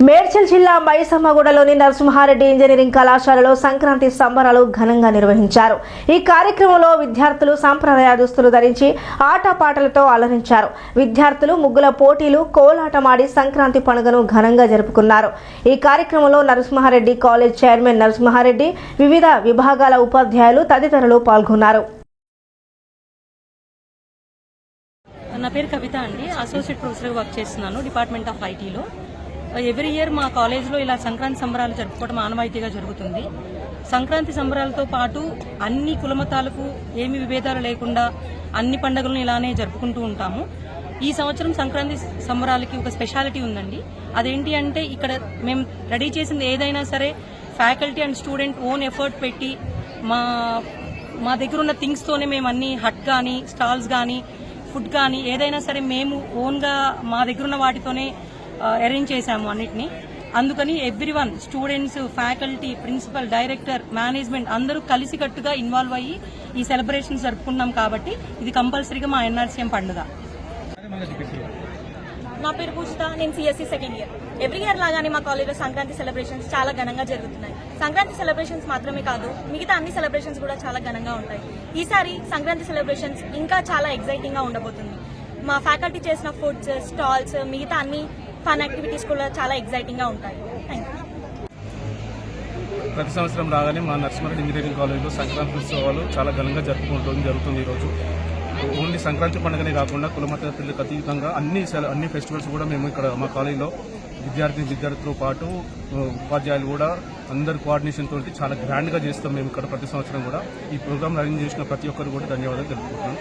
మేడ్చల్ జిల్లా మైసమ్మగూడలోని నరసింహారెడ్డి ఇంజనీరింగ్ కళాశాలలో సంక్రాంతి సంబరాలు ఘనంగా నిర్వహించారు. ఈ కార్యక్రమంలో విద్యార్థులు సంప్రదాయ దుస్తులు ధరించి ఆటపాటలతో అలరించారు. విద్యార్థులు ముగ్గుల పోటీలు, కోలాటమాడి సంక్రాంతి పండుగను ఘనంగా జరుపుకున్నారు. ఈ కార్యక్రమంలో నరసింహారెడ్డి కాలేజ్ చైర్మన్ నరసింహారెడ్డి, వివిధ విభాగాల ఉపాధ్యాయులు తదితరులు పాల్గొన్నారు. నా పేరు కవిత అండి. అసోసియేట్ ప్రొఫెసర్గా వర్క్ చేస్తున్నాను డిపార్ట్మెంట్ ఆఫ్ ఐటీలో. ఎవ్రీ ఇయర్ మా కాలేజ్లో ఇలా సంక్రాంతి సంబరాలు జరుపుకోవడం ఆనవాయితీగా జరుగుతుంది. సంక్రాంతి సంబరాలతో పాటు అన్ని కులమతాలకు ఏమి విభేదాలు లేకుండా అన్ని పండుగలను ఇలానే జరుపుకుంటూ ఉంటాము. ఈ సంవత్సరం సంక్రాంతి సంబరాలకి ఒక స్పెషాలిటీ ఉందండి. అదేంటి అంటే ఇక్కడ మేము రెడీ చేసింది ఏదైనా సరే faculty and student own effort పెట్టి మా దగ్గర ఉన్న థింగ్స్తోనే మేము అన్ని హట్ కానీ, స్టాల్స్ కానీ, ఫుడ్ కానీ ఏదైనా సరే మేము ఓన్గా మా దగ్గర ఉన్న వాటితోనే అరేంజ్ చేశాము అన్నిటినీ. అందుకని everyone, students, faculty, principal, director, management అందరూ కలిసికట్టుగా ఇన్వాల్వ్ అయ్యి ఈ సెలబ్రేషన్స్ జరుపుకుంటున్నాం. కాబట్టి ఇది కంపల్సరీగా మా ఎన్ఆర్సీఎం పండుగ. నా పేరు పూజిత, నేను CSC second year. Every year లాగానే మా కాలేజ్లో సంక్రాంతి సెలబ్రేషన్స్ చాలా ఘనంగా జరుగుతున్నాయి. సంక్రాంతి సెలబ్రేషన్స్ మాత్రమే కాదు, మిగతా అన్ని సెలబ్రేషన్స్ కూడా చాలా ఘనంగా ఉంటాయి. ఈసారి సంక్రాంతి సెలబ్రేషన్స్ ఇంకా చాలా ఎగ్జైటింగ్ గా ఉండబోతుంది. మా ఫ్యాకల్టీ చేసిన ఫుడ్స్, స్టాల్స్, మిగతా అన్ని ఫన్ యాక్టివిటీస్ కూడా చాలా ఎగ్జైటింగ్ గా ఉంటాయి. Thank you. ప్రతి సంవత్సరం రాగానే మా నరసింహారెడ్డి ఇంజనీరింగ్ కాలేజ్లో సంక్రాంతి ఉత్సవాలు చాలా ఘనంగా జరుగుతుంది. ఈరోజు ఓన్లీ సంక్రాంతి పండుగనే కాకుండా కులమతాలకు అతీతంగా అన్ని ఫెస్టివల్స్ కూడా మేము ఇక్కడ మా కాలేజీలో విద్యార్థులతో పాటు ఉపాధ్యాయులు కూడా అందరు కోఆర్డినేషన్ తోటి చాలా గ్రాండ్గా చేస్తాం మేము ఇక్కడ ప్రతి సంవత్సరం కూడా. ఈ ప్రోగ్రామ్ అరేంజ్ చేసిన ప్రతి ఒక్కరు కూడా ధన్యవాదాలు తెలుపుకుంటున్నాం.